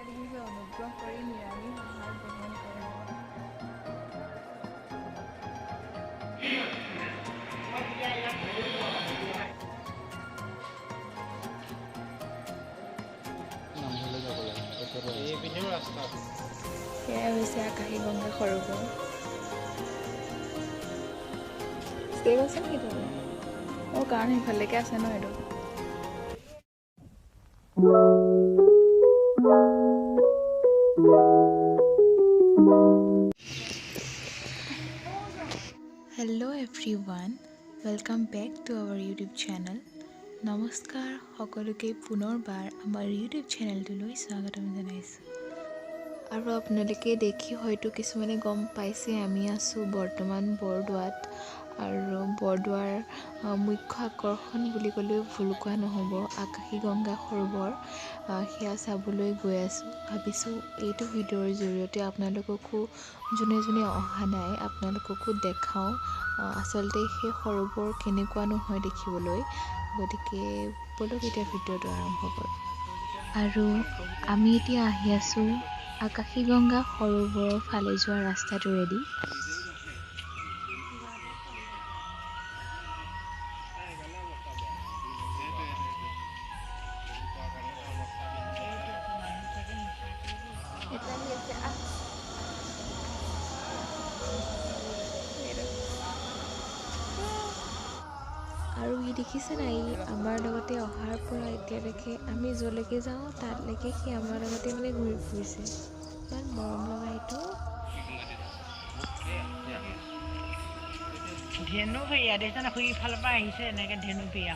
অনুগ্ৰহ কৰি নিৰামিষ আহাৰ গ্ৰহণ কৰক। সেয়াই হৈছে আকাশী গংগা সৰোবৰ। ষ্টেপ আছে নেকি তোমাৰ? অঁ, কাৰণ সেইফালেকে আছে ন এইটো। Hello' everyone, welcome back to our YouTube channel. নমস্কাৰ, সকলোকে পুনৰবাৰ আমাৰ ইউটিউব চেনেলটোলৈ স্বাগতম জনাইছোঁ। আৰু আপোনালোকে দেখি হয়তো কিছুমানে গম পাইছে আমি আছোঁ বৰ্তমান বৰদোৱাত। আৰু বৰদোৱাৰ মুখ্য আকৰ্ষণ বুলি ক'লেও ভুল কোৱা নহ'ব, আকাশী গংগা সৰোবৰ। সেয়া চাবলৈ গৈ আছোঁ। ভাবিছোঁ এইটো ভিডিঅ'ৰ জৰিয়তে আপোনালোককো যোনে যোনে অহা নাই আপোনালোককো দেখাওঁ আচলতে সেই সৰোবৰ কেনেকুৱানো হয় দেখিবলৈ। গতিকে বলক এতিয়া ভিডিঅ'টো আৰম্ভ কৰোঁ। আৰু আমি এতিয়া আহি আছোঁ আকাশী গংগা সৰোবৰৰ ফালে যোৱা ৰাস্তাটোৰেদি। আৰু ই দেখিছে নাই, আমাৰ লগতে অহাৰ পৰা এতিয়ালৈকে আমি য'লৈকে যাওঁ তালৈকে সি আমাৰ লগতে মানে ঘূৰি ফুৰিছে। ইমান মৰম লগা এইটো। ধেনু বিয়া দেখিছা না, খুৰী ইফালৰ পৰা আহিছে এনেকে ধেনু বিয়া।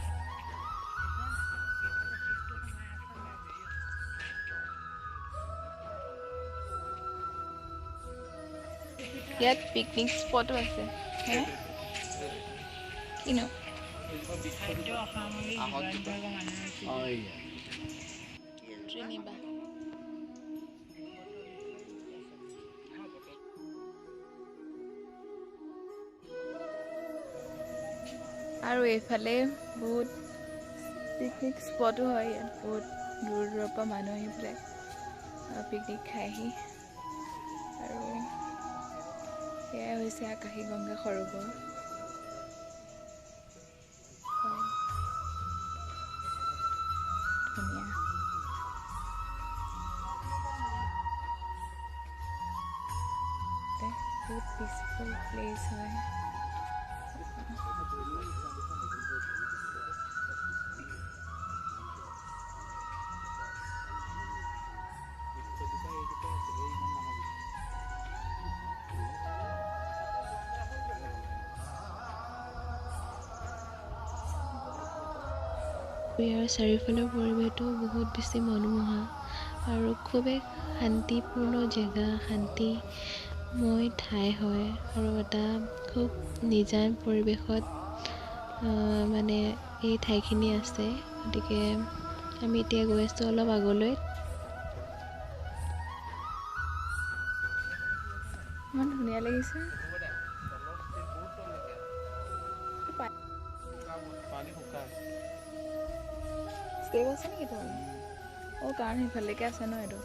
ইয়াত পিকনিক স্পটো আছে। হে কিনো খাদ্য সামগ্ৰী যোগান বিভাগৰ মানুহ আছে। ট্ৰেনিবা আৰু এইফালে বহুত পিকনিক স্পটো হয়। ইয়াত বহুত দূৰ দূৰৰ পৰা মানুহ আহি পেলাই পিকনিক খাইহি। আৰু সেয়াই হৈছে আকাশী গংগা সৰোবৰ। ধুনীয়া। বহুত পিচফুল প্লেচ হয়। ইয়াৰ চাৰিওফালৰ পৰিৱেশটো বহুত বেছি মনোমোহা আৰু খুব এক শান্তিপূৰ্ণ জেগা, শান্তিময় ঠাই হয়। আৰু এটা খুব নিজান পৰিৱেশত মানে এই ঠাইখিনি আছে। গতিকে আমি এতিয়া গৈ আছোঁ অলপ আগলৈ। ইমান ধুনীয়া লাগিছে। ষ্টেপ আছে নেকি তোমাৰ? অঁ, কাৰণ সেইফালেকে আছে ন এইটো।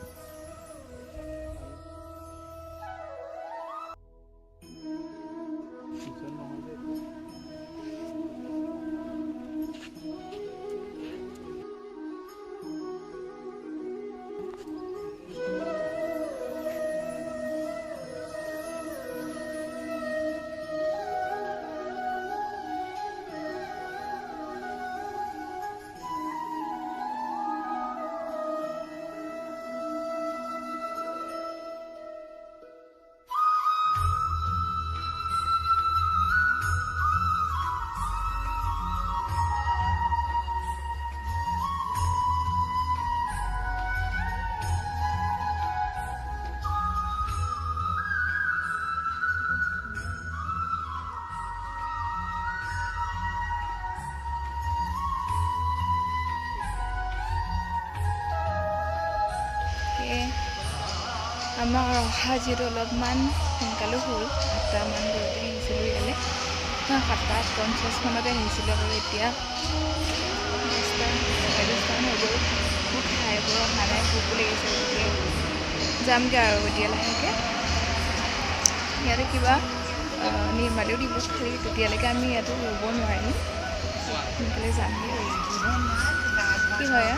আমাৰ অহা যিহেতু অলপমান সোনকালো হ'ল, 8টামান বজাতে আহিছিলোঁ ইয়ালৈ। মই 7:50 আহিছিলোঁ আৰু এতিয়া 10:00 হৈ গ'ল। মোক খাই বৰ অহা নাই, ভোক লাগিছে গতিকে যামগৈ আৰু এতিয়া লাহেকৈ ইয়াতে কিবা নিৰ্মালীও দিব খালি তেতিয়ালৈকে আমি ইয়াতে ৰ'ব নোৱাৰিম সোনকালে যামগৈ কি হয়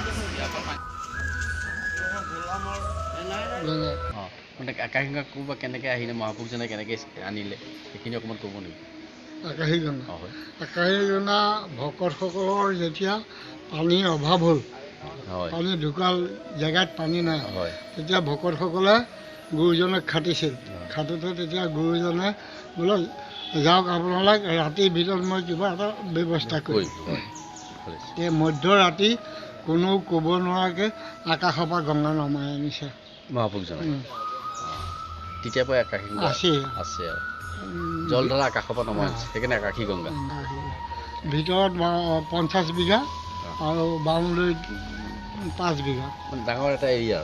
মানে আকাশগংগা ক'ৰবাত কেনেকৈ আহিলে মহাপুৰুষজনে কেনেকৈ আনিলে সেইখিনি অকণমান ক'ব নেকি আকাশীগংগা হয় আকাশীগংগা ভকতসকলৰ যেতিয়া পানীৰ অভাৱ হ'ল হয় পানী ঢুকাল জেগাত পানী নাই হয় তেতিয়া ভকতসকলে গুৰুজনক খাটিছিল খাটোতে তেতিয়া গুৰুজনে বোলে যাওক আপোনালোক ৰাতিৰ ভিতৰত মই কিবা এটা ব্যৱস্থা কৰিম এই মধ্যৰাতি কোনো ক'ব নোৱাৰাকৈ আকাশৰ পৰা গংগা নমাই আনিছে মহাপুৰুষজনে তেতিয়াৰ পৰাই আকাশীগংগা আছেই আছে আৰু জল ধৰা আকাশৰ পৰা নমাই আনিছে সেইকাৰণে আকাশীগংগা ভিতৰত 50 বিঘা আৰু বাউণ্ডৰীত 5 বিঘা মানে ডাঙৰ এটা এৰিয়া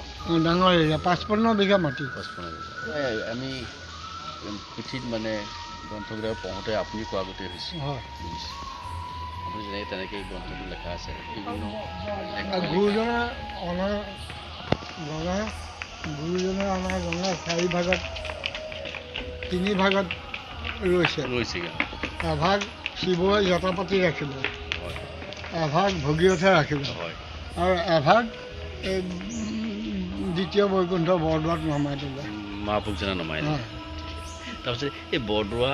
ডাঙৰ এৰিয়া 55 বিঘা মাটি 55 বিঘা আমি পুথিত মানে গ্ৰন্থবিলাক পঢ়োঁতে আপুনি কোৱা গোটেই হৈছে হয় বুজিছোঁ আপুনি যেনেকৈ তেনেকৈ গ্ৰন্থটো লেখা আছে বিভিন্ন গুৰুজনে অনা গংগা গুৰুজনে অনা গংগা 4 ভাগত 3 ভাগত ৰৈছেগৈ এভাগ শিৱই যতাপাতি ৰাখিলে হয় এভাগ ভগীৰথে ৰাখিলে হয় আৰু এভাগ এই দ্বিতীয় বৈকুণ্ঠ বৰদোৱাত নমাই দিলে মহাপুৰুষজনে নমাই হয় তাৰপিছত এই বৰদোৱা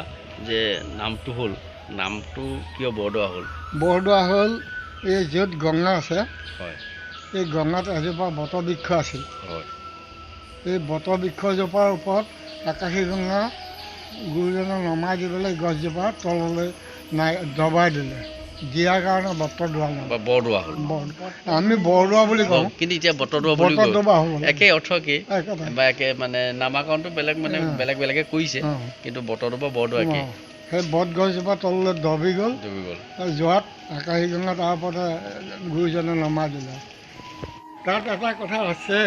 যে নামটো হ'ল নামটো কিয় বৰদোৱা হ'ল বৰদোৱা হ'ল এই য'ত গংগা আছে হয় এই গংগাত এজোপা বটবৃক্ষ আছিল হয় এই বটবৃক্ষজোপাৰ ওপৰত আকাশীগংগা গুৰুজনক নমাই দি পেলাই গছজোপা তললৈ নাই দবাই দিলে দিয়াৰ কাৰণে বটদোৱা নাম বা বৰদোৱা হ'ল আমি বৰদোৱা বুলি কওঁ কিন্তু এতিয়া বটদোৱা বুলি কয় বটদোৱা হ'ল একে অৰ্থ কি একেটাই। বা একে মানে নামাকৰণটো বেলেগ মানে বেলেগ বেলেগে কৰিছে কিন্তু বটদোৱা বৰদোৱা একে সেই বট গছজোপা তললৈ দবি গ'ল ডুবি গ'ল যোৱাত আকাশীগংগা তাৰ ওপৰতে গুৰুজনে নমাই দিলে তাত এটা কথা আছে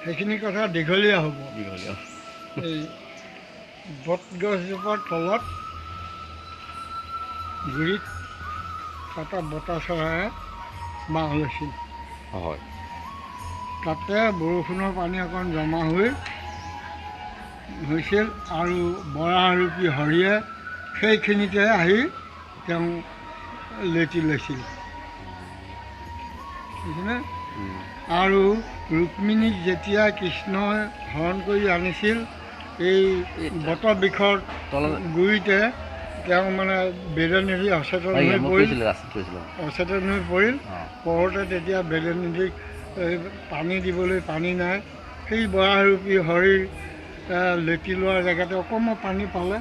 সেইখিনি কথা দীঘলীয়া হ'ব দীঘলীয়া এই বট গছজোপাৰ তলত গুৰিত এটা বতা চৰায়ে বাঁহ লৈছিল হয় তাতে বৰষুণৰ পানী অকণ জমা হৈছিল আৰু বৰাৰূপী হৰিয়ে সেইখিনিতে আহি তেওঁ লেটি লৈছিল বুজিছেনে আৰু ৰুক্মিণীক যেতিয়া কৃষ্ণই হৰণ কৰি আনিছিল এই বটবৃক্ষৰ গুৰিতে তেওঁ মানে বেদনিধি অচেতন হৈ পৰিল পৰতে তেতিয়া বেদনিধিক পানী দিবলৈ পানী নাই সেই বৰাৰূপী হৰিৰ লেটি লোৱাৰ জেগাতে অকণমান পানী পালে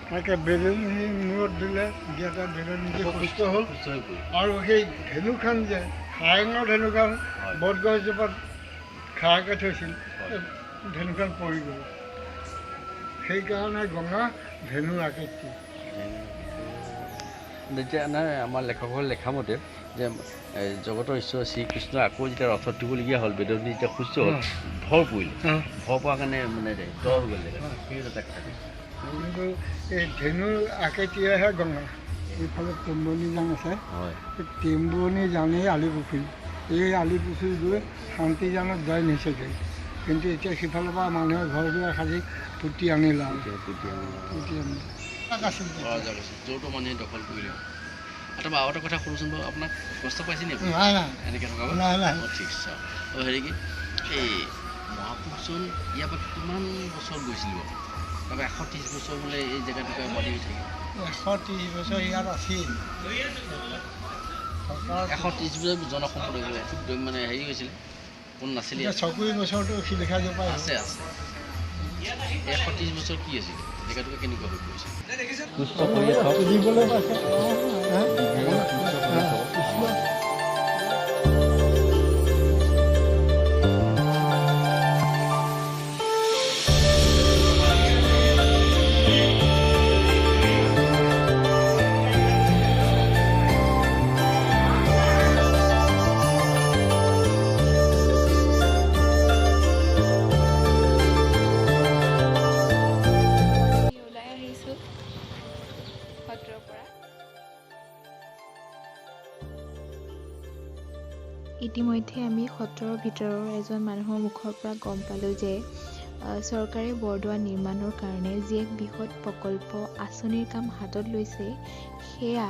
তাকে বেদনিধি মূৰত দিলে দিয়াতে বেদনিধি সুস্থ হ'ল আৰু সেই ধেনুখন যে খাৰেঙৰ ধেনুখন বটগছজোপাত খাৰাকৈ থৈছিল ধেনুখন পৰি গ'ল সেইকাৰণে গংগা ধেনু আকৃতি যেতিয়া নাই আমাৰ লেখকৰ লেখামতে যে জগতৰ ঈশ্বৰ শ্ৰীকৃষ্ণ আকৌ যেতিয়া ৰথত দিবলগীয়া হ'ল বেদনী যেতিয়া সুস্থ হ'ল ভৰ পৰিল ভৰ পোৱাৰ কাৰণে মানে দ হৈ গ'ল সেই এটা কথা কিন্তু এই ধেনুৰ আকৃতিৰেহে গংগা এইফালে টেম্বুৰণি জান আছে হয় সেই টেম্বুৰণি জানেই আলিপুখুৰী এই আলিপুখুৰী গৈ শান্তিজানত জয় নিছেগৈ কিন্তু এতিয়া সিফালৰ পৰা মানুহে ঘৰ দুৱাৰ সাজি পুতি আনিলে আৰু য'তো মানুহে দখল কৰিলে তাৰপৰা আৰু এটা কথা সোধোচোন বাৰু আপোনাক কষ্ট পাইছে নি নাই নাই এনেকৈ থকা নাই নাই ঠিক আছে আৰু হেৰি কি এই মহাপুৰুষজন ইয়াৰ পৰা কিমান বছৰ গৈছিল বাৰু তাৰপৰা 130 বছৰ বোলে এই জেগাটোকে বান্ধি হৈ থাকে 130 বছৰ ইয়াত আছিল 130 বছৰ জনসম্পদ মানে হেৰি হৈছিলে কোন নাছিলে চকুৰি বছৰটো শিলিখা জোপা আছে আছে 130 বছৰ কি আছিল জেগাটোকে কেনেকুৱা হৈ পৰিছে সুস্থ কৰি দিবলৈ পাইছে ইতিমধ্যে আমি সত্ৰৰ ভিতৰৰ এজন মানুহৰ মুখৰ পৰা গম পালোঁ যে চৰকাৰে বৰদোৱা নিৰ্মাণৰ কাৰণে যি এক বৃহৎ প্ৰকল্প আঁচনিৰ কাম হাতত লৈছে সেয়া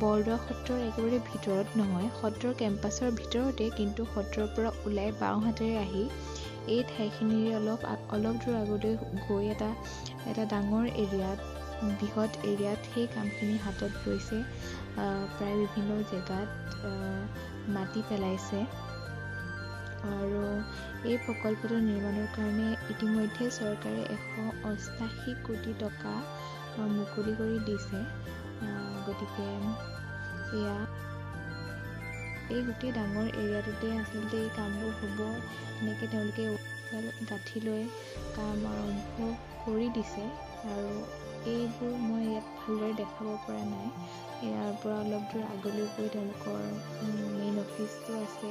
বৰদোৱা সত্ৰৰ একেবাৰে ভিতৰত নহয়, সত্ৰৰ কেম্পাছৰ ভিতৰতে, কিন্তু সত্ৰৰ পৰা ওলাই বাওঁহাতেৰে আহি এই ঠাইখিনিৰে অলপ দূৰ আগলৈ গৈ এটা ডাঙৰ এৰিয়াত, বৃহৎ এৰিয়াত সেই কামখিনি হাতত লৈছে। প্ৰায় বিভিন্ন জেগাত মাটি পেলাইছে আৰু এই প্ৰকল্পটো নিৰ্মাণৰ কাৰণে ইতিমধ্যে চৰকাৰে 188 কোটি টকা মুকলি কৰি দিছে। গতিকে এই গোটেই ডাঙৰ এৰিয়াটোতে আচলতে এই কামবোৰ হ'ব, এনেকৈ তেওঁলোকে গাঁঠি লৈ কাম আৰম্ভ কৰি দিছে। আৰু এইবোৰ মই ইয়াত ভালদৰে দেখাব পৰা নাই। ইয়াৰ পৰা অলপ দূৰ আগলৈ গৈ তেওঁলোকৰ মেইন অফিচটো আছে,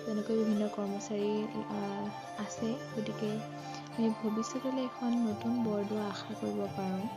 তেনেকৈ বিভিন্ন কৰ্মচাৰী আছে। গতিকে আমি ভৱিষ্যতলৈ এখন নতুন বৰদোৱা আশা কৰিব পাৰোঁ।